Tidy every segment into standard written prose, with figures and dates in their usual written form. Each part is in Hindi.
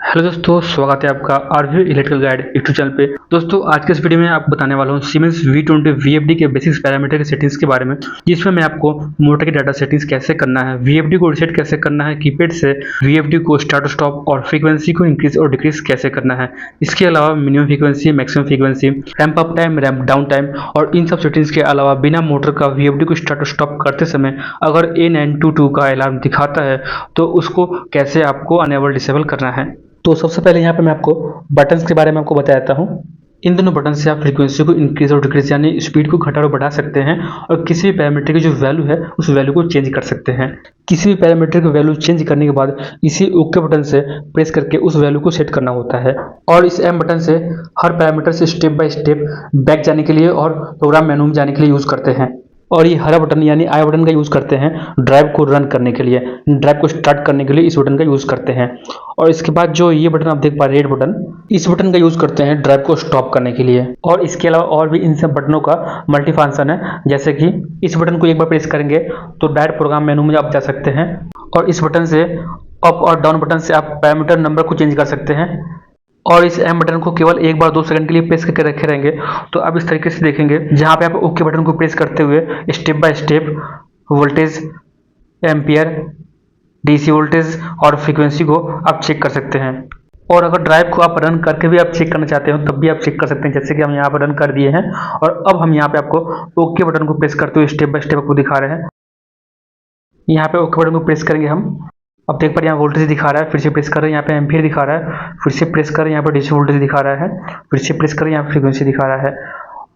हेलो दोस्तों, स्वागत है आपका RV electrical guide YouTube channel पे। दोस्तों, आज के इस वीडियो में आपको बताने वाला हूँ सीमेंस V20 VFD के बेसिक्स पैरामीटर के सेटिंग्स के बारे में, जिसमें मैं आपको मोटर के डाटा सेटिंग्स कैसे करना है, VFD को रीसेट कैसे करना है, कीपैड से VFD को स्टार्ट स्टॉप और फ्रीक्वेंसी को इंक्रीज और डिक्रीज कैसे करना है। इसके अलावा minimum frequency, maximum frequency, ramp up time, ramp down time और इन सब सेटिंग्स के अलावा बिना मोटर का VFD को स्टार्ट स्टॉप करते समय अगर A922 का अलार्म दिखाता है तो उसको कैसे आपको अनेबल डिसेबल करना है। तो सबसे पहले यहाँ पे मैं आपको बटन्स के बारे में आपको बताता हूँ। इन दोनों बटन से आप फ्रीक्वेंसी को इंक्रीज और डिक्रीज यानी स्पीड को घटा और बढ़ा सकते हैं और किसी भी पैरामीटर की जो वैल्यू है उस वैल्यू को चेंज कर सकते हैं। किसी भी पैरामीटर की वैल्यू चेंज करने के बाद इसी ओके बटन से प्रेस करके उस वैल्यू को सेट करना होता है और इस एम बटन से हर पैरामीटर से स्टेप बाय स्टेप बैक जाने के लिए और प्रोग्राम मेनू में जाने के लिए यूज करते हैं। और ये हरा बटन यानी आई बटन का यूज करते हैं ड्राइव को रन करने के लिए, ड्राइव को स्टार्ट करने के लिए इस बटन का यूज करते हैं। और इसके बाद जो ये बटन आप देख पा रहे हैं, रेड बटन, इस बटन का यूज करते हैं ड्राइव को स्टॉप करने के लिए। और इसके अलावा और भी इन सब बटनों का मल्टी फंक्शन है, जैसे कि इस बटन को एक बार प्रेस करेंगे तो डायरेक्ट प्रोग्राम मेनू में आप जा सकते हैं और इस बटन से अप और डाउन बटन से आप पैरामीटर नंबर को चेंज कर सकते हैं। और इस एम बटन को केवल एक बार 2 सेकंड के लिए प्रेस करके रखे रहेंगे तो आप इस तरीके से देखेंगे, जहां पे आप ओके बटन को प्रेस करते हुए step by step voltage, ampere, DC voltage और फ्रीक्वेंसी को आप चेक कर सकते हैं। और अगर ड्राइव को आप रन करके भी आप चेक करना चाहते हो तब भी आप चेक कर सकते हैं, जैसे कि हम यहाँ पर रन कर दिए हैं और अब हम यहाँ पे आपको ओके बटन को प्रेस करते हुए स्टेप बाय स्टेप आपको दिखा रहे हैं। यहाँ पे ओके बटन को प्रेस करेंगे हम, अब देख पर यहाँ वोल्टेज दिखा रहा है, फिर से प्रेस कर रहे हैं, यहाँ पे एम्पियर दिखा रहा है, फिर से प्रेस कर रहे हैं, यहाँ पे डीसी वोल्टेज दिखा रहा है, फिर से प्रेस कर रहे हैं, यहाँ पे फ्रीक्वेंसी दिखा रहा है।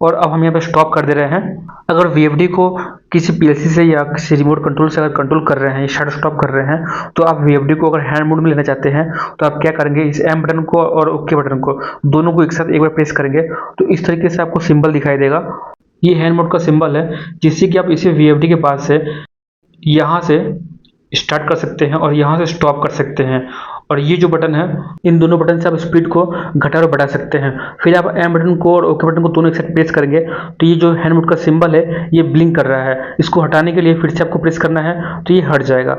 और अब हम यहाँ पे स्टॉप कर दे रहे हैं। अगर VFD को किसी PLC से या किसी रिमोट कंट्रोल से अगर कंट्रोल कर रहे हैं, स्टार्ट स्टॉप कर रहे हैं, तो आप VFD को अगर हैंड मोड में लेना चाहते हैं तो आप क्या करेंगे, इस एम बटन को और ओके बटन को दोनों को एक साथ एक बार प्रेस करेंगे तो इस तरीके से आपको सिंबल दिखाई देगा। ये हैंड मोड का सिंबल है, जिससे कि आप इसे VFD के पास से यहाँ से स्टार्ट कर सकते हैं और यहाँ से स्टॉप कर सकते हैं। और ये जो बटन है, इन दोनों बटन से आप स्पीड को घटा और बढ़ा सकते हैं। फिर आप एम बटन को और ओके बटन को दोनों एक साथ प्रेस करेंगे तो ये जो हैंड मोड का सिंबल है ये ब्लिंक कर रहा है, इसको हटाने के लिए फिर से आपको प्रेस करना है तो ये हट जाएगा।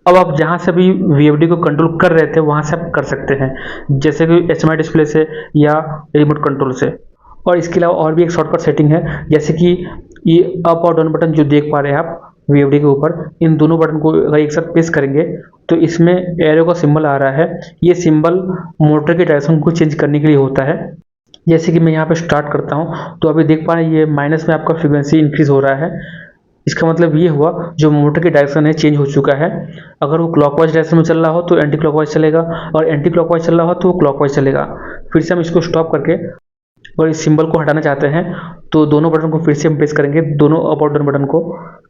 अब आप जहाँ से भी VFD को कंट्रोल कर रहे थे वहाँ से आप कर सकते हैं, जैसे कि HMI डिस्प्ले से या रिमोट कंट्रोल से। और इसके अलावा और भी एक शॉर्टकट सेटिंग है, जैसे कि ये अप और डाउन बटन जो देख पा रहे हैं आप VFD के ऊपर, इन दोनों बटन को अगर एक साथ प्रेस करेंगे तो इसमें एरो का सिंबल आ रहा है। ये सिंबल मोटर के डायरेक्शन को चेंज करने के लिए होता है। जैसे कि मैं यहाँ पे स्टार्ट करता हूँ तो अभी देख पा रहे हैं ये माइनस में आपका फ्रीक्वेंसी इंक्रीज हो रहा है। इसका मतलब ये हुआ जो मोटर की डायरेक्शन है चेंज हो चुका है। अगर वो क्लॉकवाइज डायरेक्शन में चल रहा हो तो एंटी क्लॉकवाइज चलेगा और एंटी क्लॉकवाइज चल रहा हो तो वो क्लॉकवाइज चलेगा। फिर से हम इसको स्टॉप करके और इस सिंबल को हटाना चाहते हैं तो दोनों बटन को फिर से हम प्रेस करेंगे, दोनों अप और डाउन बटन को।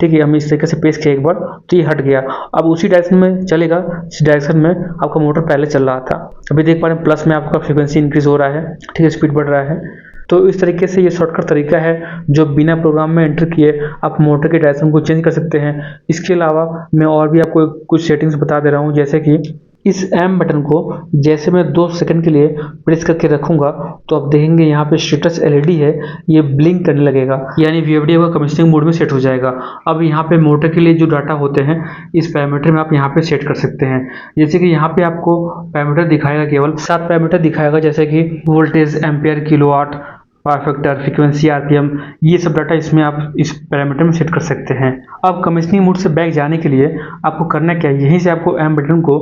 ठीक है, हम इस तरीके से प्रेस किया एक बार तो ये हट गया। अब उसी डायरेक्शन में चलेगा जिस डायरेक्शन में आपका मोटर पहले चल रहा था। अभी देख पा रहे हैं प्लस में आपका फ्रीक्वेंसी इंक्रीज हो रहा है, ठीक है, स्पीड बढ़ रहा है। तो इस तरीके से ये शॉर्टकट तरीका है जो बिना प्रोग्राम में एंटर किए आप मोटर के डायरेक्शन को चेंज कर सकते हैं। इसके अलावा मैं और भी आपको कुछ सेटिंग्स बता दे रहा हूँ, जैसे कि इस एम बटन को जैसे मैं 2 सेकंड के लिए प्रेस करके रखूंगा तो आप देखेंगे यहाँ पे स्टेटस LED है, ये ब्लिंक करने लगेगा, यानी VFD का कमीशनिंग मोड में सेट हो जाएगा। अब यहाँ पे मोटर के लिए जो डाटा होते हैं इस पैरामीटर में आप यहाँ पे सेट कर सकते हैं। जैसे कि यहाँ पे आपको पैरामीटर दिखाएगा, केवल 7 पैरामीटर दिखाएगा, जैसे कि voltage, ampere, kilowatt, power factor, frequency, RPM, ये सब डाटा इसमें आप इस पैरामीटर में सेट कर सकते हैं। अब कमीशनिंग मोड से बैक जाने के लिए आपको करना क्या है, यहीं से आपको एम बटन को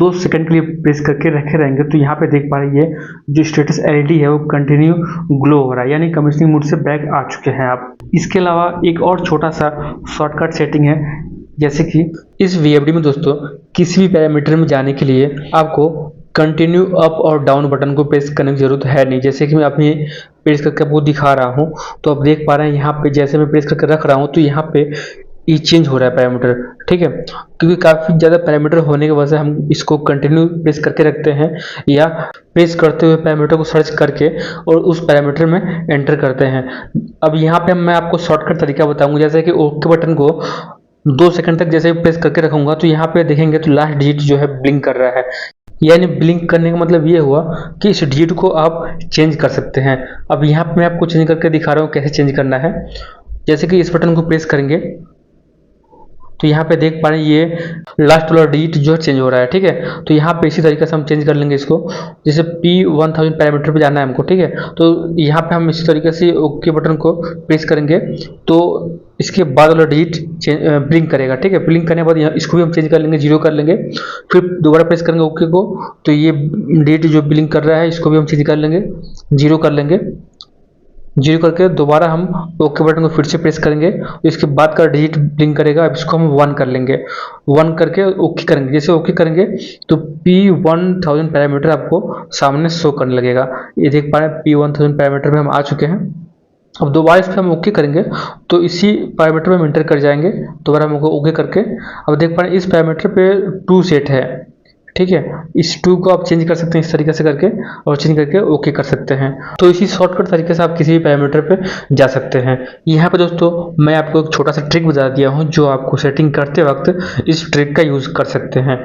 2 सेकंड के लिए प्रेस करके रखे रहेंगे तो यहाँ पे देख पा रही है जो स्टेटस LED है वो कंटिन्यू ग्लो हो रहा है, यानी कमीशनिंग मोड से बैक आ चुके हैं आप। इसके अलावा एक और छोटा सा शॉर्टकट सेटिंग है, जैसे कि इस VFD में दोस्तों किसी भी पैरामीटर में जाने के लिए आपको कंटिन्यू अप और डाउन बटन को प्रेस करने की जरूरत है नहीं। जैसे कि मैं अपनी प्रेस करके आपको दिखा रहा हूँ तो आप देख पा रहे हैं यहाँ पे जैसे मैं प्रेस करके रख रहा हूँ तो यहाँ पे ये चेंज हो रहा है पैरामीटर, ठीक है, क्योंकि काफ़ी ज़्यादा पैरामीटर होने की वजह से हम इसको कंटिन्यू प्रेस करके रखते हैं या प्रेस करते हुए पैरामीटर को सर्च करके और उस पैरामीटर में एंटर करते हैं। अब यहाँ पे मैं आपको शॉर्टकट तरीका बताऊँगा, जैसे कि ओके बटन को 2 सेकंड तक जैसे प्रेस करके रखूंगा तो यहाँ पे देखेंगे तो लास्ट डिजिट जो है ब्लिंक कर रहा है, यानी ब्लिंक करने का मतलब ये हुआ कि इस डिजिट को आप चेंज कर सकते हैं। अब यहाँ पे मैं आपको चेंज करके दिखा रहा हूँ कैसे चेंज करना है। जैसे कि इस बटन को प्रेस करेंगे तो यहाँ पे देख पा रहे हैं ये लास्ट वाला डिजिट जो है चेंज हो रहा है, ठीक है। तो यहाँ पे इसी तरीके से हम चेंज कर लेंगे इसको, जैसे P1000 पैरामीटर पे जाना है हमको, ठीक है। तो यहाँ पे हम इसी तरीके से ओके बटन को प्रेस करेंगे तो इसके बाद वाला डिजिट ब्लिंक करेगा, ठीक है। ब्लिंक करने के बाद यहाँ इसको भी हम चेंज कर लेंगे, 0 कर लेंगे, फिर दोबारा प्रेस करेंगे ओके को, तो ये डिजिट जो ब्लिंक कर रहा है इसको भी हम चेंज कर लेंगे, 0 कर लेंगे। 0 करके दोबारा हम ओके बटन को फिर से प्रेस करेंगे, इसके बाद का डिजिट ब्लिंक करेगा। अब इसको हम 1 कर लेंगे, 1 करके ओके करेंगे। जैसे ओके करेंगे तो P1000 पैरामीटर आपको सामने शो करने लगेगा। ये देख पा रहे हैं P1000 पैरामीटर में हम आ चुके हैं। अब दोबारा इस पर हम ओके करेंगे तो इसी पैरामीटर में हम इंटर कर जाएंगे, दोबारा हम ओके करके। अब देख पा रहे हैं इस पैरामीटर पे 2 सेट है, ठीक है। इस 2 को आप चेंज कर सकते हैं इस तरीके से करके, और चेंज करके ओके कर सकते हैं। तो इसी शॉर्टकट तरीके से आप किसी भी पैरामीटर पे जा सकते हैं। यहाँ पे दोस्तों मैं आपको एक छोटा सा ट्रिक बता दिया हूँ जो आपको सेटिंग करते वक्त इस ट्रिक का यूज़ कर सकते हैं।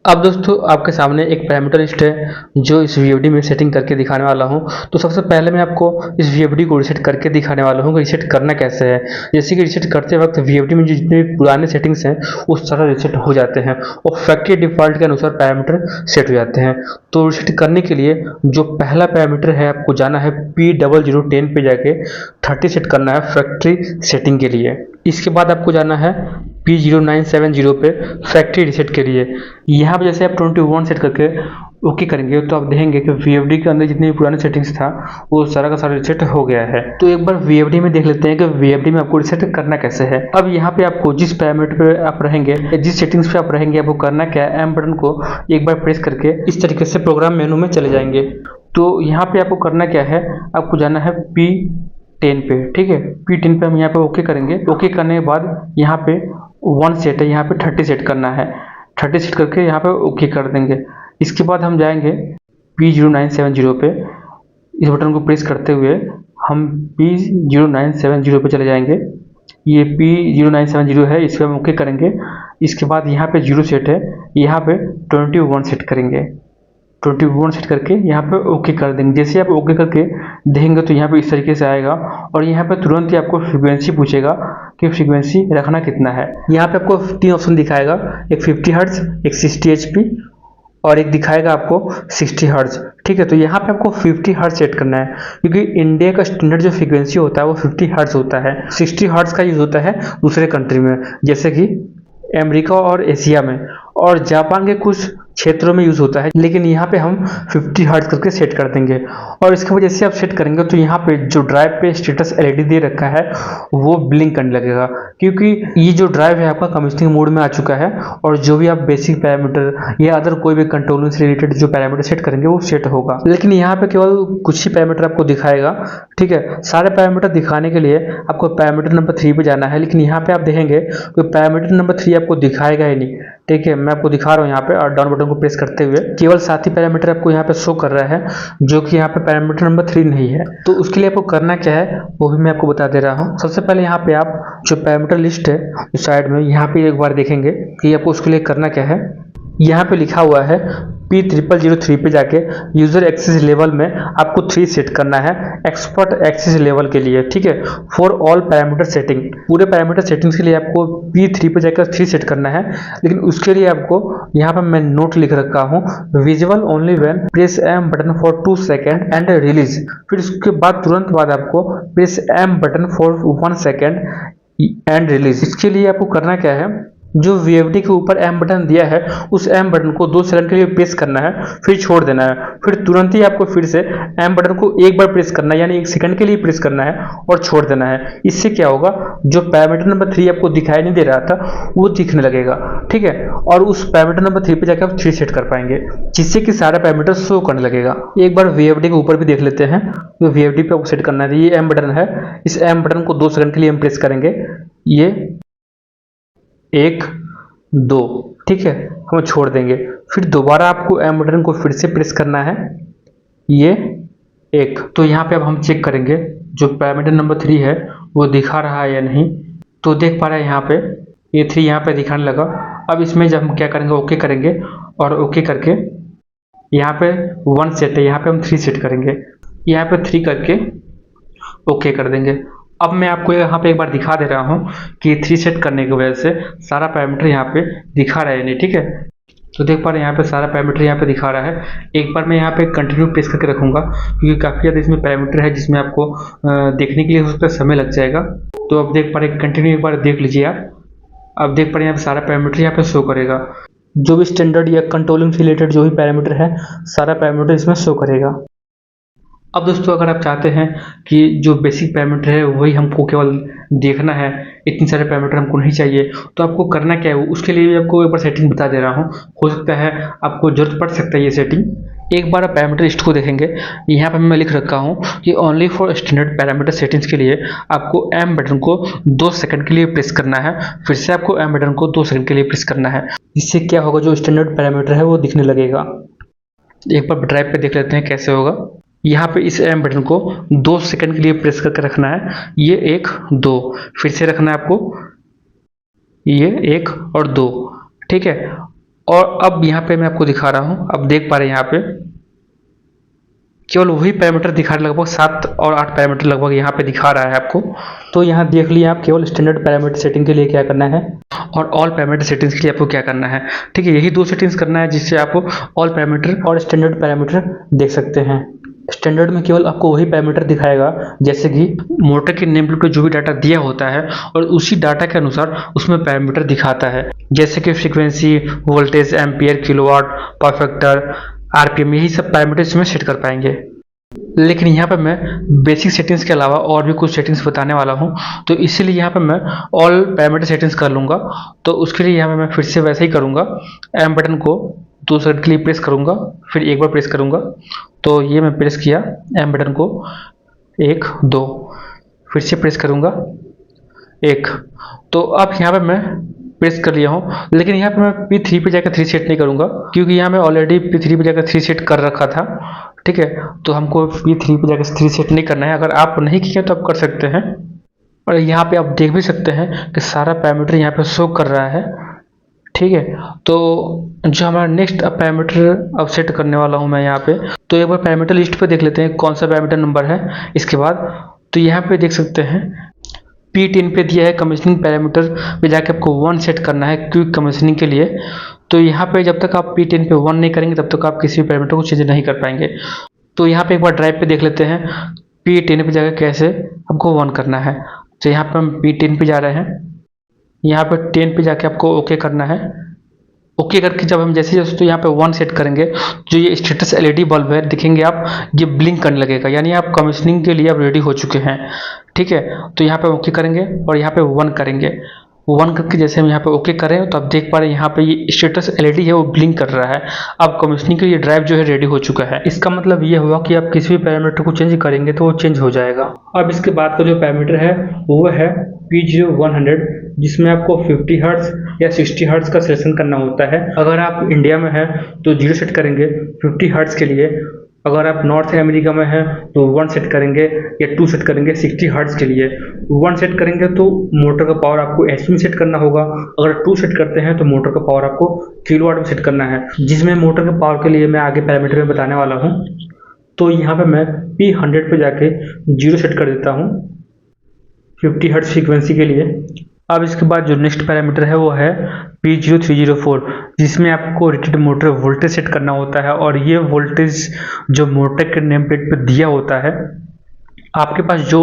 अब दोस्तों आपके सामने एक पैरामीटर लिस्ट है जो इस VFD में सेटिंग करके दिखाने वाला हूं। तो सबसे पहले मैं आपको इस VFD को रीसेट करके दिखाने वाला हूं कि रीसेट करना कैसे है। जैसे कि रीसेट करते वक्त VFD में जितने भी पुराने सेटिंग्स हैं वो सारा रीसेट हो जाते हैं और फैक्ट्री डिफ़ॉल्ट के अनुसार पैरामीटर सेट हो जाते हैं। तो रीसेट करने के लिए जो पहला पैरामीटर है आपको जाना है P0010 पे जाके 30 सेट करना है फैक्ट्री सेटिंग के लिए। इसके बाद आपको जाना है P0970 पे फैक्ट्री रीसेट के लिए। यहाँ पे जैसे आप 21 सेट करके ओके करेंगे तो आप देखेंगे कि VFD के अंदर जितने भी पुराने सेटिंग्स था वो सारा का सारा रीसेट हो गया है। तो एक बार VFD में देख लेते हैं कि VFD में आपको रीसेट करना कैसे है। अब यहाँ पे आपको जिस पैरामीटर पे आप रहेंगे, जिस सेटिंग्स पे आप रहेंगे, आपको करना क्या है, M बटन को एक बार प्रेस करके इस तरीके से प्रोग्राम मेनू में चले जाएंगे। तो यहाँ पे आपको करना क्या है, आपको जाना है P10 पे, ठीक है। P10 पे हम यहाँ पे ओके करेंगे। ओके करने के बाद यहाँ पे 1 सेट है, यहाँ पे 30 सेट करना है। 30 सेट करके यहाँ पे ओके कर देंगे। इसके बाद हम जाएंगे P0970 पे, इस बटन को प्रेस करते हुए हम P0970 पे चले जाएंगे। ये P0970 है, इस पर हम ओके करेंगे। इसके बाद यहाँ पे 0 सेट है, यहाँ पे 21 सेट करेंगे। 21 सेट करके यहाँ पे ओके कर देंगे। जैसे आप ओके करके देखेंगे तो यहाँ पे इस तरीके से आएगा और यहाँ पे तुरंत ही आपको फ्रीक्वेंसी पूछेगा कि फ्रीक्वेंसी रखना कितना है। यहाँ पे आपको 3 ऑप्शन दिखाएगा, एक 50 हर्ट्ज, एक 60 HP और एक दिखाएगा आपको 60 हर्ट्ज, ठीक है। तो यहाँ पे आपको 50 हर्ट्ज सेट करना है क्योंकि इंडिया का स्टैंडर्ड जो फ्रीक्वेंसी होता है वो 50 हर्ट्ज होता है। 60 हर्ट्ज का यूज़ होता है दूसरे कंट्री में, जैसे कि अमेरिका और एशिया में, और जापान के कुछ क्षेत्रों में यूज़ होता है, लेकिन यहाँ पे हम 50 हर्ट्ज करके सेट कर देंगे। और इसके वजह से आप सेट करेंगे तो यहाँ पे जो ड्राइव पे स्टेटस LED दे रखा है वो ब्लिंक करने लगेगा, क्योंकि ये जो ड्राइव है आपका कमिशनिंग मोड में आ चुका है और जो भी आप बेसिक पैरामीटर या अदर कोई भी कंट्रोलिंग से रिलेटेड जो पैरामीटर सेट करेंगे वो सेट होगा। लेकिन यहाँ पे केवल कुछ ही पैरामीटर आपको दिखाएगा, ठीक है। सारे पैरामीटर दिखाने के लिए आपको पैरामीटर नंबर 3 पे जाना है, लेकिन यहाँ पे आप देखेंगे तो पैरामीटर नंबर 3 आपको दिखाएगा ही नहीं, ठीक है। मैं आपको दिखा रहा हूँ यहाँ पे, और डाउन बटन को प्रेस करते हुए केवल 7 ही पैरामीटर आपको यहाँ पे शो कर रहा है, जो कि यहाँ पे पैरामीटर नंबर 3 नहीं है। तो उसके लिए आपको करना क्या है वो भी मैं आपको बता दे रहा हूँ। सबसे पहले यहाँ पे आप जो पैरामीटर लिस्ट है उस साइड में यहाँ पे एक बार देखेंगे कि आपको उसके लिए करना क्या है। यहाँ पे लिखा हुआ है P0003 पे जाके यूजर एक्सेस लेवल में आपको 3 सेट करना है एक्सपर्ट एक्सेस लेवल के लिए, ठीक है। फॉर ऑल पैरामीटर सेटिंग, पूरे पैरामीटर सेटिंग्स के लिए आपको P3 पे जाकर 3 सेट करना है। लेकिन उसके लिए आपको यहाँ पर मैं नोट लिख रखा हूँ, visual only when press M button for 2 second and release. फिर उसके बाद तुरंत बाद आपको press M button for 1 second and release. इसके लिए आपको करना क्या है, जो VFD के ऊपर M बटन दिया है उस M बटन को 2 सेकंड के लिए प्रेस करना है, फिर छोड़ देना है। फिर तुरंत ही आपको फिर से M बटन को एक बार प्रेस करना है, यानी 1 सेकंड के लिए प्रेस करना है और छोड़ देना है। इससे क्या होगा, जो पैरामीटर नंबर 3 आपको दिखाई नहीं दे रहा था वो दिखने लगेगा, ठीक है। और उस पैरामीटर नंबर 3 पे जाकर आप 3 सेट कर पाएंगे, जिससे कि सारा पैरामीटर शो करने लगेगा। एक बार VFD के ऊपर भी देख लेते हैं, तो VFD पे आपको सेट करना है। ये M बटन है, इस M बटन को 2 सेकंड के लिए हम प्रेस करेंगे, ये 1 2, ठीक है, हम छोड़ देंगे। फिर दोबारा आपको M बटन को फिर से प्रेस करना है, ये 1। तो यहाँ पे अब हम चेक करेंगे जो पैरामीटर नंबर 3 है वो दिखा रहा है या नहीं। तो देख पा रहे हैं यहाँ पे ये 3 यहाँ पे दिखाने लगा। अब इसमें जब हम क्या करेंगे, ओके करेंगे और ओके करके यहाँ पे 1 सेट है, यहाँ पे हम 3 सेट करेंगे। यहाँ पे 3 करके ओके कर देंगे। अब मैं आपको यहाँ पे एक बार दिखा दे रहा हूँ कि 3 सेट करने की वजह से सारा पैरामीटर यहाँ पे दिखा रहा है नहीं, ठीक है। तो देख पा रहे हैं यहाँ पे सारा पैरामीटर यहाँ पे दिखा रहा है। एक बार मैं यहाँ पे कंटिन्यू प्रेस करके रखूँगा क्योंकि काफ़ी ज़्यादा इसमें पैरामीटर है जिसमें आपको देखने के लिए हो सकता है समय लग जाएगा। तो अब देख पा रहे हैं, कंटिन्यू एक बार देख लीजिए आप। अब देख पा रहे हैं यहाँ पे सारा पैरामीटर यहाँ पे शो करेगा, जो भी स्टैंडर्ड या कंट्रोलिंग से रिलेटेड जो भी पैरामीटर है सारा पैरामीटर इसमें शो करेगा। अब दोस्तों अगर आप चाहते हैं कि जो बेसिक पैरामीटर है वही हमको केवल देखना है, इतने सारे पैरामीटर हमको नहीं चाहिए, तो आपको करना क्या है उसके लिए भी आपको एक बार सेटिंग बता दे रहा हूँ। हो सकता है आपको जरूरत पड़ सकता है ये सेटिंग। एक बार आप पैरामीटर लिस्ट को देखेंगे, यहाँ पर मैं लिख रखा हूँ कि only for standard parameter settings के लिए आपको एम बटन को 2 सेकंड के लिए प्रेस करना है। फिर से आपको एम बटन को 2 सेकंड के लिए प्रेस करना है। इससे क्या होगा, जो स्टैंडर्ड पैरामीटर है वो दिखने लगेगा। एक बार ड्राइव पे देख लेते हैं कैसे होगा। यहाँ पे इस एम बटन को 2 सेकंड के लिए प्रेस करके रखना है। ये 1 2, फिर से रखना है आपको, ये 1 और 2, ठीक है। और अब यहाँ पे मैं आपको दिखा रहा हूँ, अब देख पा रहे हैं यहाँ पे केवल वही पैरामीटर दिखा रहा है, लगभग 7 और 8 पैरामीटर लगभग यहाँ पे दिखा रहा है आपको। तो यहाँ देख लिया आप केवल स्टैंडर्ड पैरामीटर सेटिंग के लिए क्या करना है और ऑल पैरामीटर सेटिंग्स के लिए आपको क्या करना है, ठीक है। यही 2 सेटिंग्स करना है जिससे आप ऑल पैरामीटर और स्टैंडर्ड पैरामीटर देख सकते हैं। स्टैंडर्ड में केवल आपको वही पैरामीटर दिखाएगा जैसे कि मोटर के नेम प्लेट पे जो भी डाटा दिया होता है और उसी डाटा के अनुसार उसमें पैरामीटर दिखाता है, जैसे कि frequency, voltage, ampere, kilowatt, power factor, RPM, यही सब पैरामीटर इसमें सेट कर पाएंगे। लेकिन यहाँ पर मैं बेसिक सेटिंग्स के अलावा और भी कुछ सेटिंग्स बताने वाला हूँ, तो इसीलिए यहाँ पर मैं ऑल पैरामीटर सेटिंग्स कर लूँगा। तो उसके लिए यहाँ पर मैं फिर से वैसे ही करूँगा, एम बटन को 2 सेकंड के लिए प्रेस करूँगा, फिर एक बार प्रेस करूँगा। तो ये मैं प्रेस किया एम बटन को 1 2, फिर से प्रेस करूँगा 1। तो अब यहाँ पर मैं प्रेस कर लिया हूँ, लेकिन यहाँ पे मैं P3 पे जाकर 3 सेट नहीं करूँगा क्योंकि यहाँ मैं ऑलरेडी P3 पे जाकर 3 सेट कर रखा था, ठीक है। तो हमको P3 पे जाकर 3 सेट नहीं करना है। अगर आप नहीं किए तो आप कर सकते हैं। और यहाँ पे आप देख भी सकते हैं कि सारा पैरामीटर यहाँ पे शो कर रहा है, ठीक है। तो जो हमारा नेक्स्ट पैरामीटर अब सेट करने वाला हूँ मैं यहाँ पे, तो एक बार पैरामीटर लिस्ट पे देख लेते हैं कौन सा पैरामीटर नंबर है इसके बाद। तो यहाँ पे देख सकते हैं P10 पे दिया है कमीशनिंग पैरामीटर पे जाके आपको 1 सेट करना है क्विक कमीशनिंग के लिए। तो यहाँ पे जब तक आप P10 पे 1 नहीं करेंगे तब तक आप किसी भी पैरामीटर को चेंज नहीं कर पाएंगे। तो यहाँ पे एक बार ड्राइव पे देख लेते हैं P10 पे जाकर कैसे आपको 1 करना है। तो यहाँ पे हम P10 पे जा रहे हैं, यहाँ पे 10 पे जाके आपको ओके करना है। ओके करके जब हम जैसे जैसे तो यहाँ पे 1 सेट करेंगे, जो ये स्टेटस एलईडी बल्ब है दिखेंगे आप, ये ब्लिंक करने लगेगा, यानी आप कमीशनिंग के लिए आप रेडी हो चुके हैं, ठीक है। तो यहाँ पे ओके करेंगे और यहाँ पे 1 करेंगे। 1 करके जैसे हम यहाँ पे ओके करें तो आप देख पा रहे हैं यहाँ पे ये स्टेटस एलईडी है वो ब्लिंक कर रहा है। अब कमीशनिंग के लिए ड्राइव जो है रेडी हो चुका है। इसका मतलब ये हुआ कि आप किसी भी पैरामीटर को चेंज करेंगे तो वो चेंज हो जाएगा। अब इसके बाद का जो पैरामीटर है वो है P0100, जिसमें आपको 50 हर्ट्ज या 60 हर्ट्ज का सिलेक्शन करना होता है। अगर आप इंडिया में है तो 0 सेट करेंगे 50 हर्ट्ज के लिए, अगर आप नॉर्थ अमेरिका में है तो 1 सेट करेंगे या 2 सेट करेंगे 60 हर्ट्ज के लिए। 1 सेट करेंगे तो मोटर का पावर आपको एचपी में सेट करना होगा, अगर 2 सेट करते हैं तो मोटर का पावर आपको किलोवाट में सेट करना है, जिसमें मोटर के पावर के लिए मैं आगे पैरामीटर में बताने वाला हूँ। तो यहाँ पे मैं P100 पे जाके 0 सेट कर देता हूँ 50 हर्ट्ज फ्रीक्वेंसी के लिए। अब इसके बाद जो नेक्स्ट पैरामीटर है वो है P0304, जिसमें आपको रेटेड मोटर वोल्टेज सेट करना होता है। और ये वोल्टेज जो मोटर के नेम प्लेट पर दिया होता है, आपके पास जो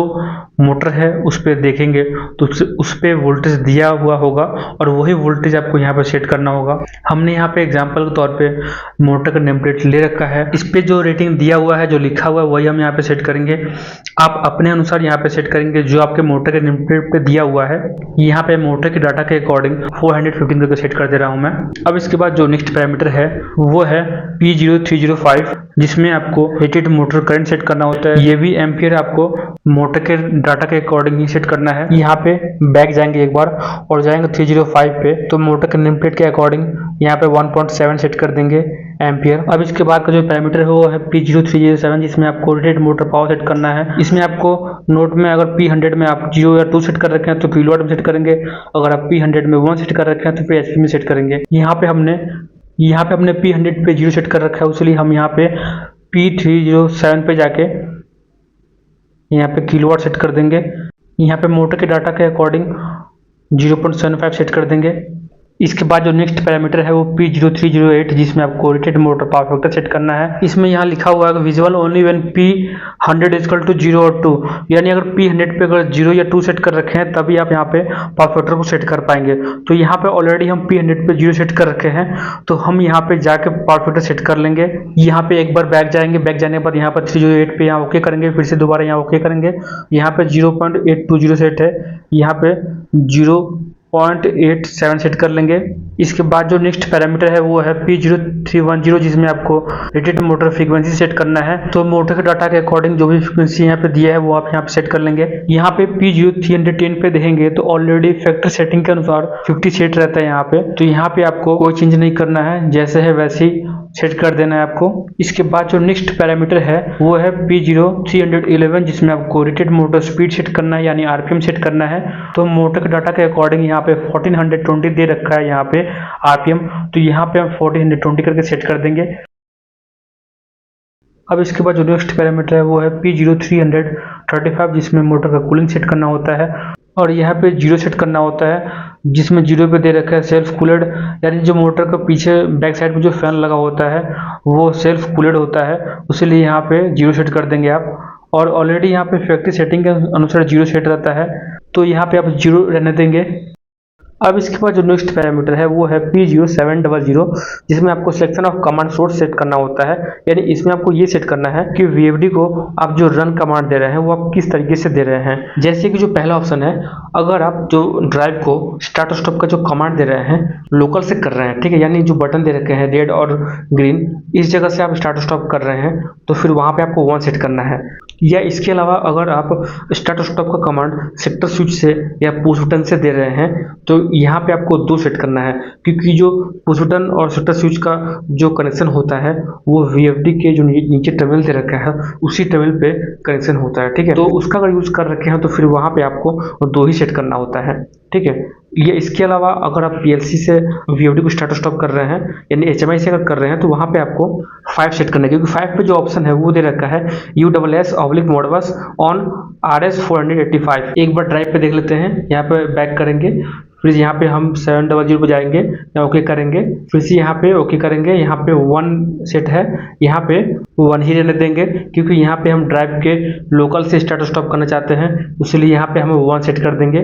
मोटर है उस पर देखेंगे तो उस पर वोल्टेज दिया हुआ होगा और वही वोल्टेज आपको यहाँ पे सेट करना होगा। हमने यहाँ पे एग्जांपल के तौर पे मोटर का नेम प्लेट ले रखा है, इस पे जो रेटिंग दिया हुआ है, जो लिखा हुआ है, वही हम यहाँ पे सेट करेंगे। आप अपने अनुसार यहाँ पे सेट करेंगे जो आपके मोटर के नेम प्लेट पे दिया हुआ है। यहाँ पे मोटर के डाटा के अकॉर्डिंग 415 करके सेट कर दे रहा हूँ मैं। अब इसके बाद जो नेक्स्ट पैरामीटर है वो है P0305, जिसमें आपको रेटेड मोटर करंट सेट करना होता है। ये भी एम्पियर आपको मोटर के डाटा के अकॉर्डिंग ही सेट करना है। यहाँ पे बैक जाएंगे एक बार और जाएंगे 305 पे, तो मोटर के नेम प्लेट के अकॉर्डिंग यहाँ पे 1.7 सेट कर देंगे एम्पियर। अब इसके बाद का जो पैरामीटर है वो है P0307, जिसमें आपको रेटेड मोटर पावर सेट करना है। इसमें आपको नोट में अगर P100 में आप 0 या 2 सेट कर रखे हैं तो किलोवाट में सेट करेंगे, अगर आप P100 में 1 सेट कर रखे हैं तो फिर एचपी में सेट करेंगे। यहाँ पे हमने P100 पे 0 सेट कर रखा है, इसलिए हम यहाँ पे P307 पे जाके यहाँ पे किलोवाट सेट कर देंगे। यहाँ पे मोटर के डाटा के अकॉर्डिंग 0.75 सेट कर देंगे। इसके बाद जो नेक्स्ट पैरामीटर है वो P0308 जिसमें आपको rotate motor power factor set करना है। इसमें यहाँ लिखा हुआ है visual only when P100 equal to 0 और 2, यानी अगर P100 पे अगर 0 या 2 सेट कर रखे हैं तभी आप यहाँ पे पावर फैक्टर को सेट कर पाएंगे। तो यहाँ पे ऑलरेडी हम P100 पे 0 सेट कर रखे हैं, तो हम यहाँ पे जाके पावर फैक्टर सेट कर लेंगे। यहाँ पे एक बार बैक जाएंगे, बैक जाने के बाद यहाँ पर 308 पे यहाँ ओके करेंगे, फिर से दोबारा यहाँ ओके करेंगे। यहाँ पे 0.820 सेट है, यहाँ पे 0.87 सेट कर लेंगे। इसके बाद जो नेक्स्ट पैरामीटर है वो है P0310 जिसमें आपको रेटेड मोटर फ्रीक्वेंसी सेट करना है। तो मोटर के डाटा के अकॉर्डिंग जो भी फ्रीक्वेंसी यहाँ पे दिया है वो आप यहाँ पे सेट कर लेंगे। यहाँ पे P0310 पे देखेंगे तो ऑलरेडी फैक्टर सेटिंग के अनुसार 50 सेट रहता है यहाँ पे, तो यहाँ पे आपको कोई चेंज नहीं करना है, जैसे है वैसे ही सेट कर देना है आपको। इसके बाद जो नेक्स्ट पैरामीटर है वो है P0311 जिसमें आपको रेटेड मोटर स्पीड सेट करना है, यानी आरपीएम सेट करना है। तो मोटर के डाटा के अकॉर्डिंग यहाँ पे 1420 दे रखा है यहाँ पे आरपीएम, तो यहाँ पे हम 1420 करके सेट कर देंगे। अब इसके बाद जो नेक्स्ट पैरामीटर है वो है P0335 जिसमें मोटर का कूलिंग सेट करना होता है, और यहाँ पे 0 सेट करना होता है जिसमें 0 पे दे रखा है सेल्फ कूलेड, यानी जो मोटर का पीछे बैक साइड में जो फैन लगा होता है वो सेल्फ कूलेड होता है, उसलिए यहाँ पे 0 सेट कर देंगे आप। और ऑलरेडी यहाँ पे फैक्ट्री सेटिंग के अनुसार 0 सेट रहता है, तो यहाँ पे आप 0 रहने देंगे। अब इसके बाद जो नेक्स्ट पैरामीटर है वो है P0700 जिसमें आपको selection of command source set करना होता है, यानी इसमें आपको ये सेट करना है कि VFD को आप जो रन कमांड दे रहे हैं वो आप किस तरीके से दे रहे हैं। जैसे कि जो पहला ऑप्शन है, अगर आप जो ड्राइव को स्टार्ट स्टॉप का जो कमांड दे रहे हैं लोकल से कर रहे हैं, ठीक है, यानी जो बटन दे रखे हैं रेड और ग्रीन, इस जगह से आप स्टार्ट स्टॉप कर रहे हैं तो फिर वहाँ पे आपको 1 सेट करना है। या इसके अलावा अगर आप स्टार्ट स्टॉप का कमांड सेक्टर स्विच से या पुश बटन से दे रहे हैं तो यहाँ पे आपको 2 सेट करना है, क्योंकि जो पुश बटन और सेक्टर स्विच का जो कनेक्शन होता है वो VFD के जो नीचे टर्मिनल दे रखा है उसी टर्मिनल पे कनेक्शन होता है, ठीक है। तो उसका अगर यूज कर रखे हैं तो फिर वहाँ पे आपको 2 ही सेट करना होता है, ठीक है। ये इसके अलावा अगर आप PLC से VFD को स्टार्ट स्टॉप कर रहे हैं, यानी HMI से अगर कर रहे हैं, तो वहाँ पे आपको 5 सेट करना है, क्योंकि 5 पे जो ऑप्शन है वो दे रखा है USS/Modbus ऑन RS485। एक बार ड्राइव पे देख लेते हैं, यहाँ पे बैक करेंगे, फिर यहाँ पे हम 700 पे जाएंगे, यहाँ ओके करेंगे, फिर से यहाँ पे ओके करेंगे। यहाँ पे 1 सेट है, यहाँ पे 1 ही रहने देंगे, क्योंकि यहाँ पे हम ड्राइव के लोकल से स्टार्ट स्टॉप करना चाहते हैं, इसलिए यहाँ पे हम 1 सेट कर देंगे।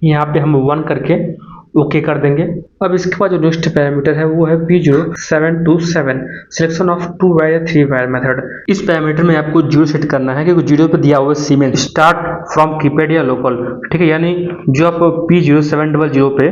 यहाँ पे हम 1 करके ओके कर देंगे। अब इसके बाद जो नेक्स्ट पैरामीटर है वो है P0727 सिलेक्शन ऑफ 2 वायर या 3 वायर मेथड। इस पैरामीटर में आपको 0 सेट करना है, क्योंकि 0 पे दिया हुआ है सीमेंस स्टार्ट फ्रॉम कीपैड या लोकल, ठीक है। यानी जो आप P0700 पे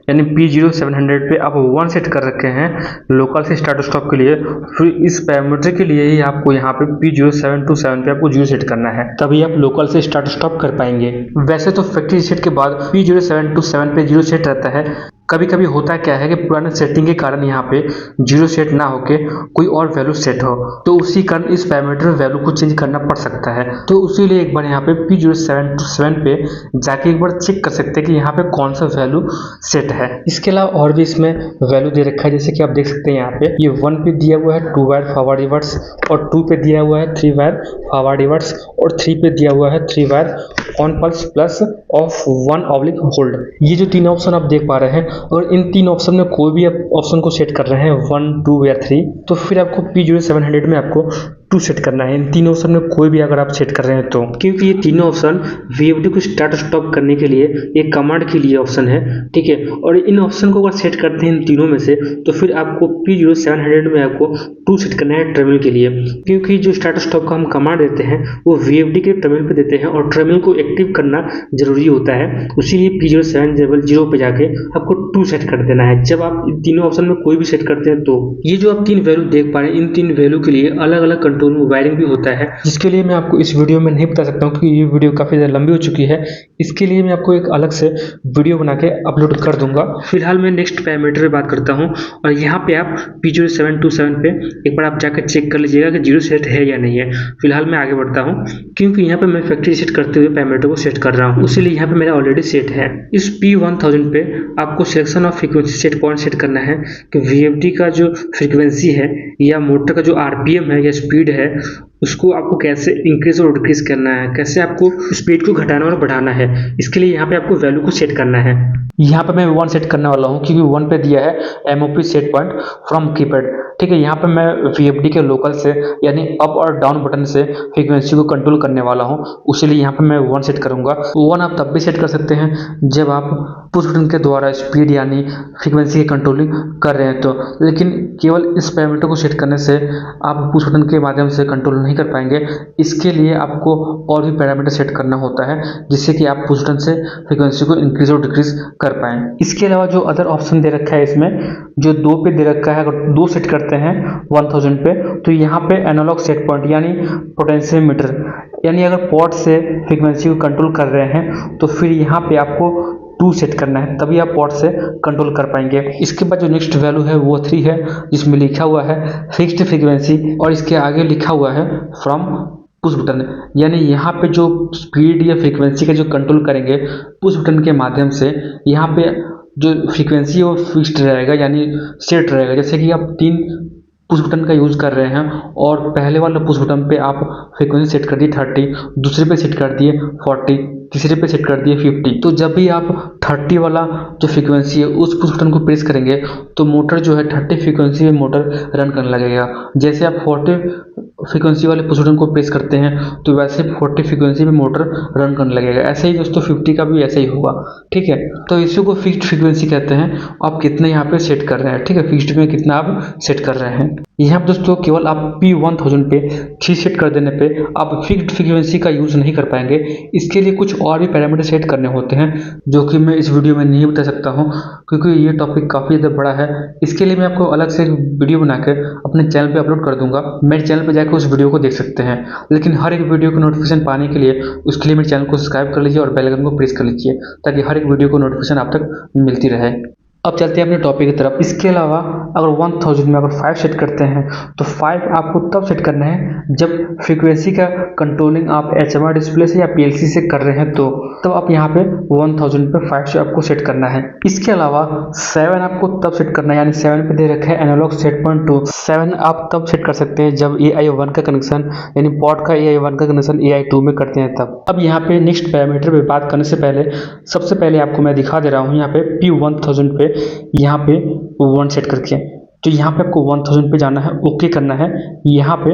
यानी P0700 पे आप 1 सेट कर रखे हैं लोकल से स्टार्ट स्टॉप के लिए, फिर इस पैरामीटर के लिए ही आपको यहाँ पे P0727 पे आपको 0 सेट करना है, तभी आप लोकल से स्टार्ट स्टॉप कर पाएंगे। वैसे तो फैक्ट्री सेट के बाद P0727 पे 0 सेट रहता है। कभी कभी होता क्या है कि पुराने सेटिंग के कारण यहाँ पे 0 सेट ना होके कोई और वैल्यू सेट हो, तो उसी कारण इस पैरामीटर वैल्यू को चेंज करना पड़ सकता है। तो उसीलिए एक बार यहाँ पे P0727 पे जाके एक बार चेक कर सकते हैं कि यहाँ पे कौन सा वैल्यू सेट है। इसके अलावा और भी इसमें वैल्यू दे रखा है, जैसे कि आप देख सकते हैं यहाँ पे ये 1 पे दिया हुआ है 2 वायर फॉरवर्ड रिवर्स, और 2 पे दिया हुआ है 3 वायर फॉरवर्ड रिवर्स, और 3 पे दिया हुआ है 3 wire on pulse plus of 1 hold. ये जो 3 ऑप्शन आप देख पा रहे हैं, और इन 3 ऑप्शन में कोई भी आप ऑप्शन को सेट कर रहे हैं 1, 2 या 3, तो फिर आपको P0700 में आपको 2 सेट करना है। इन 3 ऑप्शन में कोई भी अगर आप सेट कर रहे हैं तो, क्योंकि ये तीनों ऑप्शन VFD को स्टार्ट स्टॉप करने के लिए एक कमांड के लिए ऑप्शन है, ठीक है। और इन ऑप्शन को अगर सेट करते हैं इन तीनों में से, तो फिर आपको P0700 में आपको 2 सेट करना है टर्मिनल के लिए, क्योंकि जो स्टार्ट स्टॉप का हम कमांड देते हैं वो VFD के टर्मिनल पे देते हैं, और टर्मिनल को एक्टिव करना जरूरी होता है। उसीलिए P0700 पे जाके आपको 2 सेट कर देना है। जब आप इन तीनों ऑप्शन में कोई भी सेट करते हैं तो ये जो आप 3 वैल्यू देख पा रहे हैं, इन 3 वैल्यू के लिए अलग अलग कंट्रोल में वायरिंग भी होता है, जिसके लिए मैं आपको इस वीडियो में नहीं बता सकता हूँ, क्योंकि ये वीडियो काफी ज्यादा लंबी हो चुकी है। इसके लिए मैं आपको एक अलग से वीडियो बना के अपलोड कर दूंगा। फिलहाल मैं नेक्स्ट पैरामीटर पे बात करता हूँ, और यहाँ पे आप P0727 पे एक बार आप जाकर चेक कर लीजिएगा कि 0 सेट है या नहीं है। फिलहाल मैं आगे बढ़ता हूँ, क्योंकि यहाँ पे मैं फैक्ट्री सेट करते हुए पैरामीटर को सेट कर रहा हूँ, इसलिए यहाँ पे मेरा ऑलरेडी सेट है। इस P1000 पे आपको selection of frequency set point set करना है कि VFD का जो फ्रीक्वेंसी है या मोटर का जो RPM है या स्पीड है उसको आपको कैसे इंक्रीज और डिक्रीज करना है, कैसे आपको स्पीड को घटाना और बढ़ाना है, इसके लिए यहाँ पे आपको वैल्यू को सेट करना है। यहाँ पे मैं 1 सेट करने वाला हूँ क्योंकि 1 पे दिया है MOP set point from keypad. ठीक है, यहाँ पे मैं VFD के लोकल से यानी अप और डाउन बटन से फ्रीक्वेंसी को कंट्रोल करने वाला हूँ, उसीलिए यहाँ पे मैं 1 सेट करूँगा। 1 आप तब भी सेट कर सकते हैं जब आप पुश बटन के द्वारा स्पीड यानी फ्रीक्वेंसी की कंट्रोलिंग कर रहे हैं तो, लेकिन केवल इस पैरामीटर को सेट करने से आप पुश बटन के माध्यम से कंट्रोल नहीं कर पाएंगे। इसके लिए आपको और भी पैरामीटर सेट करना होता है जिससे कि आप पुश बटन से फ्रीक्वेंसी को इंक्रीज और डिक्रीज कर पाएं। इसके अलावा जो अदर ऑप्शन दे रखा है इसमें, जो 2 पे दे रखा है, अगर 2 सेट करते हैं 1000 पे तो यहाँ पे एनालॉग सेट पॉइंट यानी पोटेंशियोमीटर, यानी अगर पॉट से फ्रीक्वेंसी को कंट्रोल कर रहे हैं तो फिर यहाँ पे आपको 2 सेट करना है, तभी आप पॉट से कंट्रोल कर पाएंगे। इसके बाद जो नेक्स्ट वैल्यू है वो 3 है, जिसमें लिखा हुआ है फिक्स्ड फ्रीक्वेंसी और इसके आगे लिखा हुआ है फ्रॉम पुश बटन, यानी यहाँ पे जो स्पीड या फ्रीक्वेंसी का जो कंट्रोल करेंगे पुश बटन के माध्यम से, यहाँ पे जो फ्रीक्वेंसी है वो फिक्स्ड रहेगा यानी सेट रहेगा। जैसे कि आप 3 पुश बटन का यूज़ कर रहे हैं और पहले वाला पुश बटन पे आप फ्रीक्वेंसी सेट कर दिए 30, दूसरे पे सेट कर दिए 40, तीसरे पे सेट कर दिए 50। तो जब भी आप 30 वाला जो फ्रीक्वेंसी है उस पुश बटन को प्रेस करेंगे तो मोटर जो है 30 फ्रीक्वेंसी में मोटर रन करने लगेगा। जैसे आप 40 फ्रीक्वेंसी वाले पुश बटन को प्रेस करते हैं तो वैसे 40 फ्रीक्वेंसी में मोटर रन करने लगेगा। ऐसे ही दोस्तों 50 का भी ऐसे ही होगा। ठीक है, तो इसी को फिक्स्ड फ्रीक्वेंसी कहते हैं। आप कितना यहाँ पे सेट कर रहे हैं, ठीक है, फिक्स्ड में कितना आप सेट कर रहे हैं। यहाँ पर दोस्तों केवल आप P1000 पे 3 सेट कर देने पे आप फिक्स्ड फ्रीक्वेंसी का यूज़ नहीं कर पाएंगे। इसके लिए कुछ और भी पैरामीटर सेट करने होते हैं जो कि मैं इस वीडियो में नहीं बता सकता हूँ क्योंकि ये टॉपिक काफ़ी ज़्यादा बड़ा है। इसके लिए मैं आपको अलग से वीडियो बनाकर अपने चैनल पे अपलोड कर दूंगा, मेरे चैनल पे जाकर उस वीडियो को देख सकते हैं। लेकिन हर एक वीडियो को नोटिफिकेशन पाने के लिए उसके लिए मेरे चैनल को सब्सक्राइब कर लीजिए और बेल आइकन को प्रेस कर लीजिए ताकि हर एक वीडियो को नोटिफिकेशन आप तक मिलती रहे। अब चलते हैं अपने टॉपिक की तरफ। इसके अलावा अगर 1000 में अगर 5 सेट करते हैं तो 5 आपको तब सेट करना है जब फ्रीक्वेंसी का कंट्रोलिंग आप HMI डिस्प्ले से या PLC से कर रहे हैं तो तब आप यहाँ पे 1000 पे 5 से आपको सेट करना है। इसके अलावा 7 आपको तब सेट करना है, यानी 7 पे दे रखा है एनालॉग सेट पॉइंट 2। 7 आप तब सेट कर सकते हैं जब AI1 का कनेक्शन यानी पॉट का AI1 का कनेक्शन AI2 में करते हैं तब। अब यहाँ पे नेक्स्ट पैरामीटर पे बात करने से पहले सबसे पहले आपको मैं दिखा दे रहा हूँ यहाँ पे P1000 पे यहाँ पे 1 सेट करके, तो यहाँ पे आपको 1000 पे जाना है, ओके करना है। यहाँ पे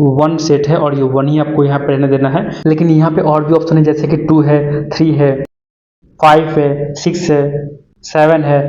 1 सेट है और ये 1 ही आपको यहाँ पे रहने देना है। लेकिन यहाँ पे और भी ऑप्शन है जैसे कि 2 है, 3 है, 5 है, 6 है, 7 है,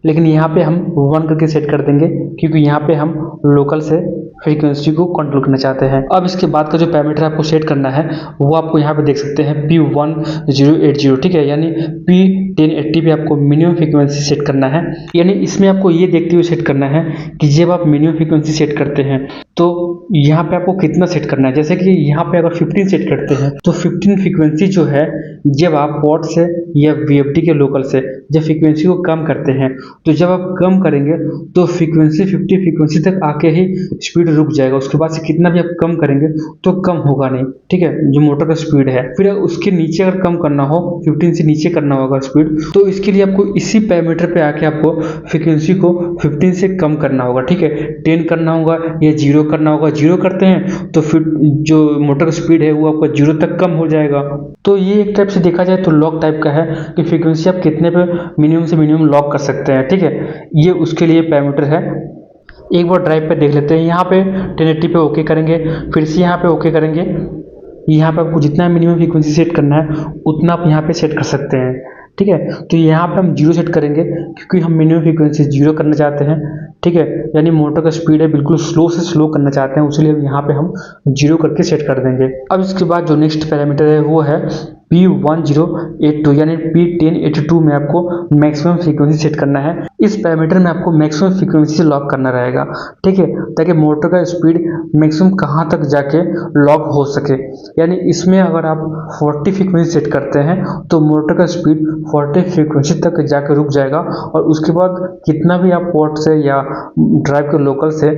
लेकिन यहाँ पे हम 1 करके सेट कर देंगे क्योंकि यहाँ पे हम लोकल से फ्रीक्वेंसी को कंट्रोल करना चाहते हैं। अब इसके बाद का जो पैरामीटर आपको सेट करना है वो आपको यहाँ पे देख सकते हैं P1080, ठीक है, यानी P1080 पे आपको मिनिमम फ्रीक्वेंसी सेट करना है। यानी इसमें आपको ये देखते हुए सेट करना है कि जब आप मिनिमम फ्रीक्वेंसी सेट करते हैं तो यहाँ पे आपको कितना सेट करना है। जैसे कि यहाँ पे अगर 15 सेट करते हैं तो 15 फ्रीक्वेंसी जो है जब आप पॉट से या VFD के लोकल से जब फ्रीक्वेंसी को कम करते हैं तो जब आप कम करेंगे तो फ्रीक्वेंसी 50 फ्रीक्वेंसी तक आके ही स्पीड रुक जाएगा। उसके बाद से कितना भी आप कम करेंगे तो कम होगा नहीं, ठीक है, जो मोटर का स्पीड है। फिर उसके नीचे अगर कम करना हो, 15 से नीचे करना होगा स्पीड, तो इसके लिए आपको इसी पैरामीटर पे आके आपको फ्रीक्वेंसी को 15 से कम करना होगा, ठीक है, 10 करना होगा या 0 करना होगा। 0 करते हैं तो फिर जो मोटर का स्पीड है वो आपका 0 तक कम हो जाएगा। तो ये एक टाइप से देखा जाए तो लॉक टाइप का है कि फ्रीक्वेंसी आप कितने पे मिनिमम से मिनिमम लॉक कर सकते हैं, ठीक है, ये उसके लिए पैरामीटर है। एक बार ड्राइव पे देख लेते हैं। यहाँ पे 1080 पे ओके करेंगे, फिर से यहाँ पे ओके करेंगे। यहाँ पे आपको जितना मिनिमम फ्रीक्वेंसी सेट करना है उतना आप यहाँ पे सेट कर सकते हैं, ठीक है। तो यहाँ पे हम 0 सेट करेंगे क्योंकि हम मिनिमम फ्रीक्वेंसी 0 करना चाहते हैं, ठीक है, यानी मोटर का स्पीड है बिल्कुल स्लो से स्लो करना चाहते हैं, उसलिए यहाँ पे हम 0 करके सेट कर देंगे। अब इसके बाद जो नेक्स्ट पैरामीटर है वो है P1082, यानी P1082 में आपको मैक्सिमम फ्रीक्वेंसी सेट करना है। इस पैरामीटर में आपको मैक्सिमम फ्रीक्वेंसी से लॉक करना रहेगा, ठीक है, ताकि मोटर का स्पीड मैक्सिमम कहाँ तक जाके लॉक हो सके। यानी इसमें अगर आप 40 फ्रीक्वेंसी सेट करते हैं तो मोटर का स्पीड 40 फ्रीक्वेंसी तक जाके रुक जाएगा और उसके बाद कितना भी आप पोर्ट से या ड्राइव के लोकल से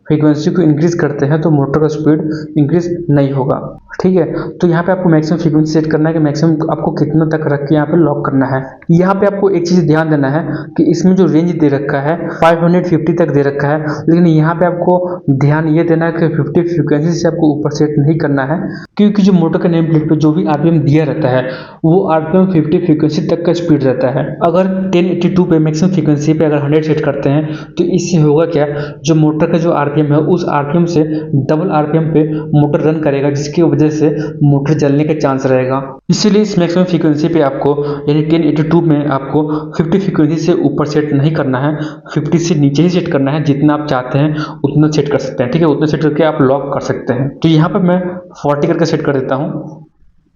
फ्रीक्वेंसी को इंक्रीज करते हैं तो मोटर का स्पीड इंक्रीज नहीं होगा। ठीक है। तो यहाँ पे आपको मैक्सिमम फ्रीक्वेंसी सेट करना है कि मैक्सिमम आपको कितना तक रख के यहाँ पे लॉक करना है। यहाँ पे आपको एक चीज़ ध्यान देना है कि इसमें जो रेंज दे रखा है 550 तक दे रखा है, लेकिन यहाँ पे आपको ध्यान ये देना है कि 50 फ्रीक्वेंसी से आपको ऊपर सेट नहीं करना है, क्योंकि जो मोटर के नेम प्लेट पे जो भी आरपीएम दिया रहता है वो आरपीएम 50 फ्रीक्वेंसी तक का स्पीड रहता है। अगर 1082 पे मैक्सिमम फ्रीक्वेंसी पे अगर 100 सेट करते हैं तो इससे होगा क्या, जो मोटर का जो आरपीएम है उस आरपीएम से डबल आरपीएम पे मोटर रन करेगा, जिसकी वजह से मोटर जलने का चांस रहेगा। इसीलिए इस मैक्सिमम फ्रीक्वेंसी पे आपको यानी 1082 में आपको 50 फ्रीक्वेंसी से ऊपर सेट नहीं करना है, 50 से नीचे ही सेट करना है। जितना आप चाहते हैं उतना सेट कर सकते हैं, ठीक है। उतना सेट करके आप लॉक कर सकते हैं। तो यहाँ पर मैं 40 करके सेट कर देता हूँ,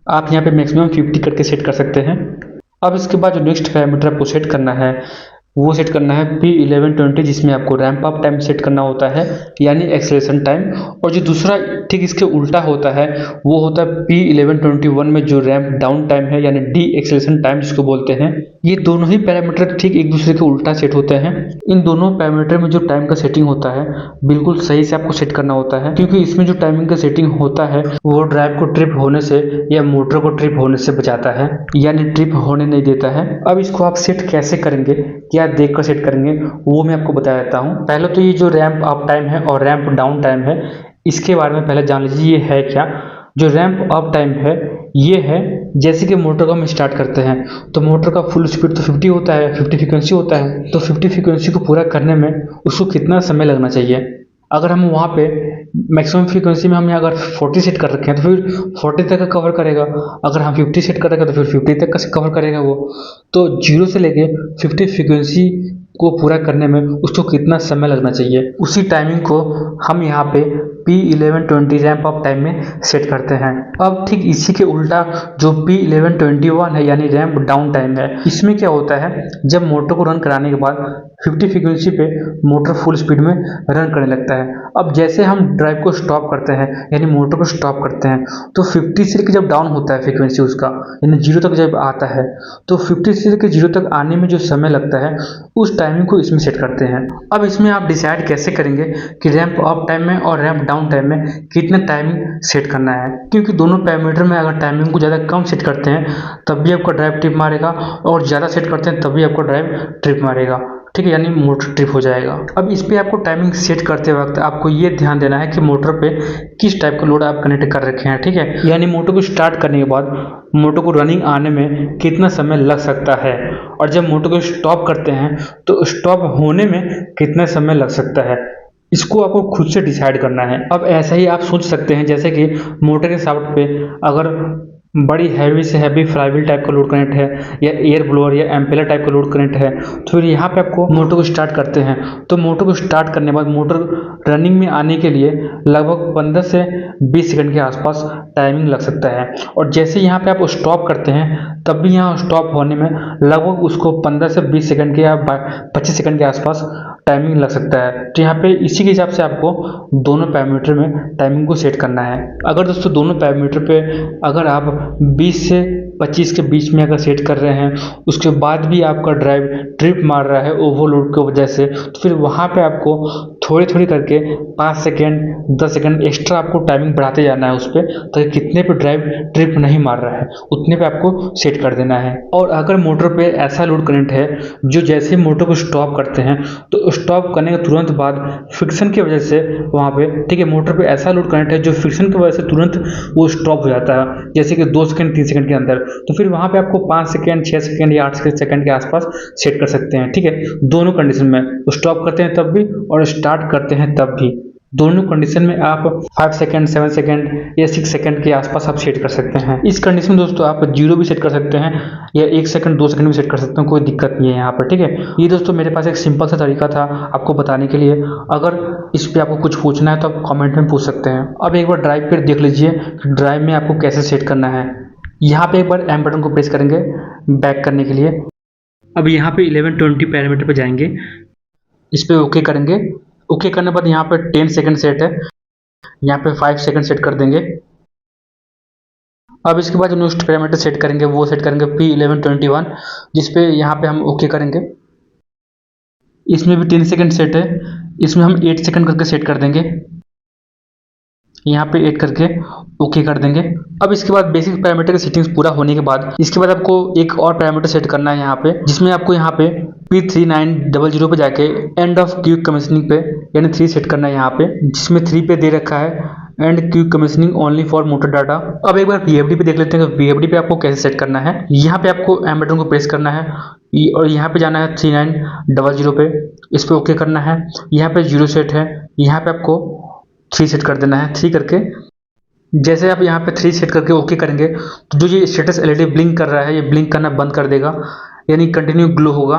आप यहाँ पे मैक्सिमम 50 करके सेट कर सकते हैं। अब इसके बाद जो नेक्स्ट पैरामीटर आपको सेट करना है वो सेट करना है P1120, जिसमें आपको रैंप अप टाइम सेट करना होता है यानी एक्सेलरेशन टाइम। और जो दूसरा ठीक इसके उल्टा होता है वो होता है P1121 में जो रैंप डाउन टाइम है यानी डी एक्सेलरेशन टाइम जिसको बोलते हैं। ये दोनों ही पैरामीटर ठीक एक दूसरे के उल्टा सेट होते हैं। इन दोनों पैरामीटर में जो टाइम का सेटिंग होता है बिल्कुल सही से आपको सेट करना होता है, क्योंकि इसमें जो टाइमिंग का सेटिंग होता है वो ड्राइव को ट्रिप होने से या मोटर को ट्रिप होने से बचाता है, यानी ट्रिप होने नहीं देता है। अब इसको आप सेट कैसे करेंगे, क्या देख कर सेट करेंगे, वो मैं आपको बता देता हूँ। पहले तो ये जो रैंप अप टाइम है और रैंप डाउन टाइम है इसके बारे में पहले जान लीजिए ये है क्या। जो रैंप अप टाइम है ये है जैसे कि मोटर को हम स्टार्ट करते हैं तो मोटर का फुल स्पीड तो 50 होता है, 50 फ्रीक्वेंसी होता है, तो 50 फ्रीक्वेंसी को पूरा करने में उसको कितना समय लगना चाहिए। अगर हम वहाँ पे मैक्सिमम फ्रीक्वेंसी में हमने अगर 40 सेट कर रखे हैं तो फिर 40 तक का कवर करेगा। अगर हम 50 सेट कर रखे हैं तो फिर 50 तक का कवर करेगा वो। तो 0 से लेके 50 फ्रीक्वेंसी को पूरा करने में उसको कितना समय लगना चाहिए, उसी टाइमिंग को हम यहाँ पे P1120 रैंप अप टाइम में सेट करते हैं। अब ठीक इसी के उल्टा जो P1121 है यानी रैंप डाउन टाइम है, इसमें क्या होता है जब मोटर को रन कराने के बाद 50 फ्रीक्वेंसी पे मोटर फुल स्पीड में रन करने लगता है। अब जैसे हम ड्राइव को स्टॉप करते हैं यानी मोटर को स्टॉप करते हैं तो 50 से लेकर जब डाउन होता है फ्रीक्वेंसी उसका यानी 0 तक जब आता है तो 50 से लेकर 0 तक आने में जो समय लगता है उस टाइमिंग को इसमें सेट करते हैं। अब इसमें आप डिसाइड कैसे करेंगे कि रैंप अप टाइम में और रैंप डाउन टाइम में कितना टाइमिंग सेट करना है, क्योंकि दोनों पैरामीटर में अगर टाइमिंग को ज़्यादा कम सेट करते हैं तब भी आपका ड्राइव ट्रिप मारेगा और ज़्यादा सेट करते हैं तब भी आपका ड्राइव ट्रिप मारेगा, ठीक है, यानी मोटर ट्रिप हो जाएगा। अब इस पे आपको टाइमिंग सेट करते वक्त आपको ये ध्यान देना है कि मोटर पे किस टाइप का लोड आप कनेक्ट कर रखे हैं, ठीक है, यानी मोटर को स्टार्ट करने के बाद मोटर को रनिंग आने में कितना समय लग सकता है और जब मोटर को स्टॉप करते हैं तो स्टॉप होने में कितना समय लग सकता है, इसको आपको खुद से डिसाइड करना है। अब ऐसा ही आप सोच सकते हैं जैसे कि मोटर के शाफ्ट पे अगर बड़ी हैवी से हैवी फ्लाईव्हील टाइप का लोड कनेक्ट है या एयर ब्लोअर या एम्पेलर टाइप का लोड कनेक्ट है, तो फिर यहाँ पे आपको मोटर को स्टार्ट करते हैं तो मोटर को स्टार्ट करने के बाद मोटर रनिंग में आने के लिए लगभग 15 से 20 सेकंड के आसपास टाइमिंग लग सकता है। और जैसे यहाँ पे आप स्टॉप करते हैं तब भी यहाँ स्टॉप होने में लगभग उसको 15 से 20 सेकंड के या 25 सेकंड के आसपास टाइमिंग लग सकता है। तो यहाँ पे इसी के हिसाब से आपको दोनों पैरामीटर में टाइमिंग को सेट करना है। अगर दोस्तों दोनों पैरामीटर पे अगर आप 20 से 25 के बीच में अगर सेट कर रहे हैं उसके बाद भी आपका ड्राइव ट्रिप मार रहा है ओवरलोड की वजह से, तो फिर वहाँ पे आपको थोड़ी थोड़ी करके 5 सेकेंड 10 सेकेंड एक्स्ट्रा आपको टाइमिंग बढ़ाते जाना है उस पर, ताकि कितने पे ड्राइव ट्रिप नहीं मार रहा है उतने पे आपको सेट कर देना है। और अगर मोटर पे ऐसा लोड करंट है जो जैसे मोटर को स्टॉप करते हैं तो स्टॉप करने के तुरंत बाद फ्रिक्शन की वजह से वहाँ पे, ठीक है, मोटर पे ऐसा लोड करंट है जो फ्रिक्शन की वजह से तुरंत वो स्टॉप हो जाता है जैसे कि 2 सेकंड 3 सेकंड के अंदर, तो फिर वहाँ पे आपको 5 सेकंड 6 सेकंड या 8 सेकंड के आसपास सेट कर सकते हैं, ठीक है, दोनों कंडीशन में। स्टॉप करते हैं तब भी और स्टार्ट करते हैं तब भी, दोनों कंडीशन में आप 5 सेकंड 7 सेकंड या 6 सेकंड के आसपास आप सेट कर सकते हैं। इस कंडीशन में दोस्तों आप 0 भी सेट कर सकते हैं या 1 सेकंड 2 सेकंड भी सेट कर सकते हैं, कोई दिक्कत नहीं है यहाँ पर, ठीक है। ये दोस्तों मेरे पास एक सिंपल सा तरीका था आपको बताने के लिए। अगर इस पर आपको कुछ पूछना है तो आप कॉमेंट में पूछ सकते हैं। अब एक बार ड्राइव पर देख लीजिए कि ड्राइव में आपको कैसे सेट करना है। यहाँ पे एक बार एम बटन को प्रेस करेंगे बैक करने के लिए। अब यहाँ पे 1120 पैरामीटर पे जाएंगे, इस पे ओके करेंगे। ओके करने के बाद यहाँ पे 10 सेकंड सेट है, यहाँ पे 5 सेकंड सेट कर देंगे। अब इसके बाद जो नेक्स्ट पैरामीटर सेट करेंगे वो सेट करेंगे P1121, जिसपे यहाँ पे हम ओके करेंगे। इसमें भी 10 सेकंड सेट है, इसमें हम 8 सेकंड करके सेट कर देंगे। यहाँ पे ऐड करके ओके कर देंगे। अब इसके बाद बेसिक पैरामीटर की सेटिंग्स पूरा होने के बाद इसके बाद आपको एक और पैरामीटर सेट करना है यहाँ पे, जिसमें आपको यहाँ पे P3900 पे जाके एंड ऑफ क्विक कमीशनिंग पे यानी 3 सेट करना है यहाँ पे, जिसमें 3 पे दे रखा है and quick commissioning only for motor data. अब एक बार VFD पे देख लेते हैं कि VFD पे आपको कैसे सेट करना है। यहाँ पे आपको एम बटन को प्रेस करना है और यहाँ पे जाना है 3900 पे, इस पे ओके करना है। यहाँ पे 0 सेट है, यहाँ पे आपको 3 सेट कर देना है। 3 करके जैसे आप यहाँ पे 3 सेट करके ओके करेंगे तो जो ये स्टेटस एलईडी ब्लिंक कर रहा है ये ब्लिंक करना बंद कर देगा, यानी कंटिन्यू ग्लो होगा।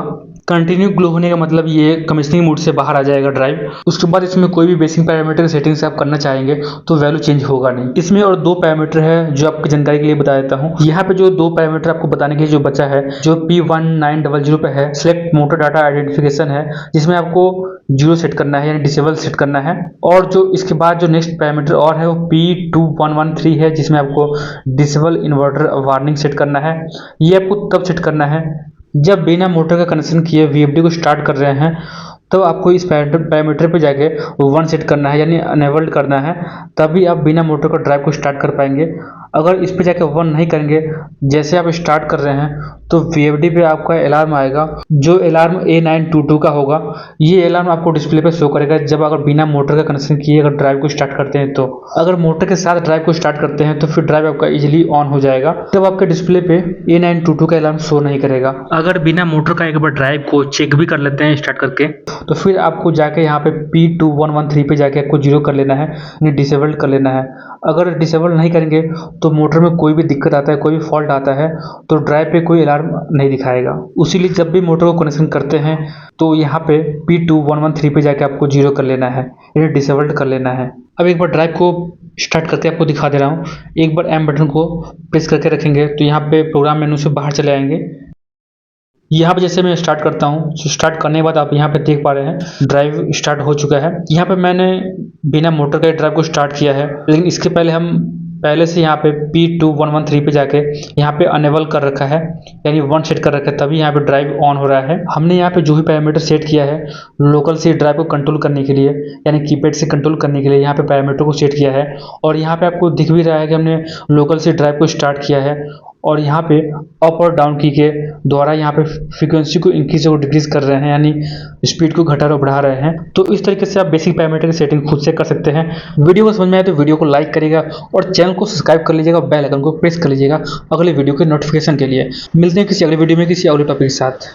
कंटिन्यू ग्लो होने का मतलब ये कमीशनिंग मोड से बाहर आ जाएगा ड्राइव। उसके बाद इसमें कोई भी बेसिक पैरामीटर सेटिंग्स आप करना चाहेंगे तो वैल्यू चेंज होगा नहीं। इसमें और 2 पैरामीटर है जो आपकी जानकारी के लिए बता देता हूँ। यहाँ पे जो 2 पैरामीटर आपको बताने के लिए जो बचा है, जो P1900 पे है सिलेक्ट मोटर डाटा आइडेंटिफिकेशन है, जिसमें आपको 0 सेट करना है यानी डिसेबल सेट करना है। और जो इसके बाद जो नेक्स्ट पैरामीटर और है वो P2113 है, जिसमें आपको डिसेबल इन्वर्टर वार्निंग सेट करना है। ये आपको तब सेट करना है जब बिना मोटर का कनेक्शन किए VFD को स्टार्ट कर रहे हैं, तो आपको इस पैरामीटर पे जाके 1 सेट करना है यानी अनेबल्ड करना है, तभी आप बिना मोटर का ड्राइव को स्टार्ट कर पाएंगे। अगर इस पे जाके 1 नहीं करेंगे, जैसे आप स्टार्ट कर रहे हैं तो VFD पे आपका अलार्म आएगा, जो अलार्म A922 का होगा। ये अलार्म आपको डिस्प्ले पे शो करेगा जब अगर बिना मोटर का कनेक्शन किए अगर ड्राइव को स्टार्ट करते हैं। तो अगर मोटर के साथ ड्राइव को स्टार्ट करते हैं तो फिर ड्राइव आपका इजीली ऑन हो जाएगा, तब आपके डिस्प्ले पे A922 का अलार्म शो नहीं करेगा। अगर बिना मोटर का एक बार ड्राइव को चेक भी कर लेते हैं स्टार्ट करके, तो फिर आपको जाके यहाँ पे P2113 पे जाके आपको 0 कर लेना है यानी डिसेबल्ड कर लेना है। अगर डिसेबल नहीं करेंगे तो मोटर में कोई भी दिक्कत आता है, कोई भी फॉल्ट आता है तो ड्राइव पे कोई अलार्म नहीं दिखाएगा। उसीलिए जब भी मोटर को कनेक्शन करते हैं तो यहाँ पे P2113 पे जाके आपको 0 कर लेना है यानी डिसेबल्ड कर लेना है। अब एक बार ड्राइव को स्टार्ट करके आपको दिखा दे रहा हूँ। एक बार एम बटन को प्रेस करके रखेंगे तो यहाँ पे प्रोग्राम मेनू से बाहर चले आएंगे। यहाँ पे जैसे मैं स्टार्ट करता हूँ तो स्टार्ट करने के बाद आप यहाँ पे देख पा रहे हैं ड्राइव स्टार्ट हो चुका है। यहाँ पे मैंने बिना मोटर के ड्राइव को स्टार्ट किया है, लेकिन इसके पहले हम पहले से यहाँ पे P2113 पे जाके यहाँ पे अनेबल कर रखा है यानी 1 सेट कर रखा है, तभी यहाँ पे ड्राइव ऑन हो रहा है। हमने यहाँ पे जो भी पैरामीटर सेट किया है लोकल से ड्राइव को कंट्रोल करने के लिए यानी कीपैड से कंट्रोल करने के लिए यहाँ पे पैरामीटर को सेट किया है। और यहाँ पे आपको दिख भी रहा है कि हमने लोकल से ड्राइव को स्टार्ट किया है और यहाँ पे अप और डाउन की के द्वारा यहाँ पे फ्रीक्वेंसी को इंक्रीज और डिक्रीज कर रहे हैं यानी स्पीड को घटा और बढ़ा रहे हैं। तो इस तरीके से आप बेसिक पैरामीटर की सेटिंग खुद से कर सकते हैं। वीडियो को समझ में आए तो वीडियो को लाइक करिएगा और चैनल को सब्सक्राइब कर लीजिएगा, बेल आइकन को प्रेस कर लीजिएगा अगले वीडियो के नोटिफिकेशन के लिए। मिलते हैं किसी अगले वीडियो में किसी अगले टॉपिक के साथ।